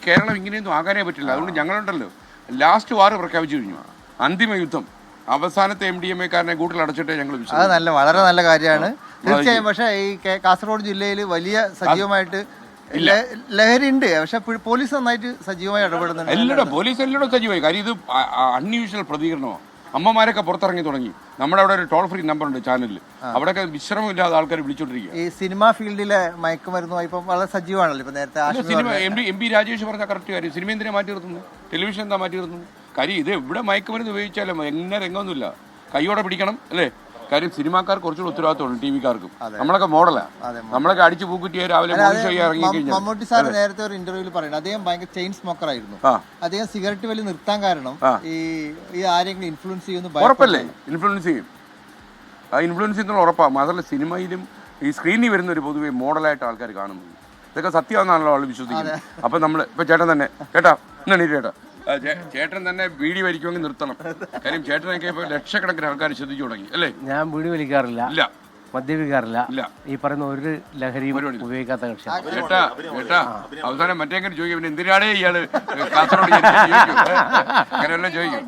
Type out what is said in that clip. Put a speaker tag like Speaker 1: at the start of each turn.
Speaker 1: കേരളം ഇങ്ങനെയൊന്നും ആകാനേ പറ്റില്ല. അതുകൊണ്ട് ഞങ്ങളുണ്ടല്ലോ ലാസ്റ്റ് വാർ പ്രഖ്യാപിച്ചു കഴിഞ്ഞു. അന്തിമ യുദ്ധം അവസാനത്തെ MDMA കാരനെ കൂട്ടിൽ അടച്ചിട്ടേ ഞങ്ങൾ
Speaker 2: അത് വളരെ നല്ല കാര്യമാണ് തീർച്ചയായും. പക്ഷേ ഈ കാസർഗോഡ് ജില്ലയിൽ വലിയ സജീവമായിട്ട് ലഹരി ഉണ്ട്. പക്ഷെ പോലീസ് നന്നായിട്ട് സജീവമായി ഇടപെടുന്നുണ്ട്.
Speaker 1: എല്ലായിടും പോലീസ് എല്ലായിടും സജീവമായി. കാര്യം ഇത് അൺയൂഷ്വൽ പ്രതികരണമാണ്. അമ്മമാരൊക്കെ പുറത്തിറങ്ങി തുടങ്ങി. നമ്മുടെ അവിടെ ഒരു ടോൾ ഫ്രീ നമ്പർ ഉണ്ട് ചാനലിൽ. അവിടെയൊക്കെ വിശ്രമമില്ലാതെ ആൾക്കാർ വിളിച്ചോണ്ടിരിക്കുക.
Speaker 2: ഈ സിനിമാ ഫീൽഡിലെ മയക്കുമരുന്നുമായി ഇപ്പം വളരെ സജീവമാണല്ലോ. ഇപ്പൊ നേരത്തെ
Speaker 1: സിനിമ MP രാജേഷ് പറഞ്ഞ കറക്റ്റ് കാര്യം. സിനിമ എന്തിനാ മാറ്റി നിർത്തുന്നത്? ടെലിവിഷൻ എന്താ മാറ്റി നിർത്തുന്നത്? കാര്യം ഇത് എവിടെ മയക്കുമരുന്ന് ഉപയോഗിച്ചാലും എങ്ങനെ രംഗമൊന്നുമില്ല, കൈയോടെ പിടിക്കണം അല്ലേ? കാര്യം സിനിമാക്കാർക്ക് കുറച്ചുകൂടി ഉത്തരവാദിത്തമുണ്ട്. TV-കാർക്കും നമ്മളൊക്കെ മോഡലാ. നമ്മളൊക്കെ അടിച്ചു പൂക്കുറ്റിയെ രാവിലെ ഇറങ്ങി.
Speaker 2: മമ്മൂട്ടി സാർ നേരത്തെ ഒരു ഇന്റർവ്യൂവിൽ പറയുന്നത് അദ്ദേഹം ഭയങ്കര ചെയിൻ സ്മോക്കർ ആയിരുന്നു. അദ്ദേഹം സിഗരറ്റ് വലി നിർത്താൻ കാരണം ഈ ആരെങ്കിലും ഇൻഫ്ലുവൻസ് ചെയ്യുന്നു.
Speaker 1: ഉറപ്പല്ലേ ഇൻഫ്ലുവൻസ് ചെയ്യും. ആ ഇൻഫ്ലുവൻസ് ചെയ്യുന്നുള്ള ഉറപ്പാണ്. മാത്രമല്ല സിനിമയിലും ഈ സ്ക്രീനിൽ വരുന്ന ഒരു പൊതുവെ മോഡലായിട്ട് ആൾക്കാർ കാണുന്നത്. ഇതൊക്കെ സത്യമാണെന്നാണല്ലോ ആൾ വിശ്വസിക്കുന്നത്. അപ്പൊ നമ്മൾ ഇപ്പൊ ചേട്ടൻ തന്നെ ചേട്ടാ ചേട്ടൻ തന്നെ ബീഡി വലിക്കുമെങ്കിൽ നിർത്തണം. കാര്യം ചേട്ടനൊക്കെ ഇപ്പൊ ലക്ഷക്കണക്കിന് ആൾക്കാർ ശ്രദ്ധിച്ചു തുടങ്ങി അല്ലേ?
Speaker 3: ഞാൻ ബീഡി വലിക്കാറില്ല,
Speaker 1: ഇല്ല,
Speaker 3: മദ്യപിക്കാറില്ല, ഈ പറയുന്ന ഒരു ലഹരിയും ഉപയോഗിക്കാത്ത കക്ഷിയാണ്.
Speaker 1: ചേട്ടാ അവസാനം മറ്റേ ചോദിക്കും, പിന്നെ എന്തിനാടേ ഇയാള് കാസർഗോഡ് അങ്ങനെയെല്ലാം ചോദിക്കും.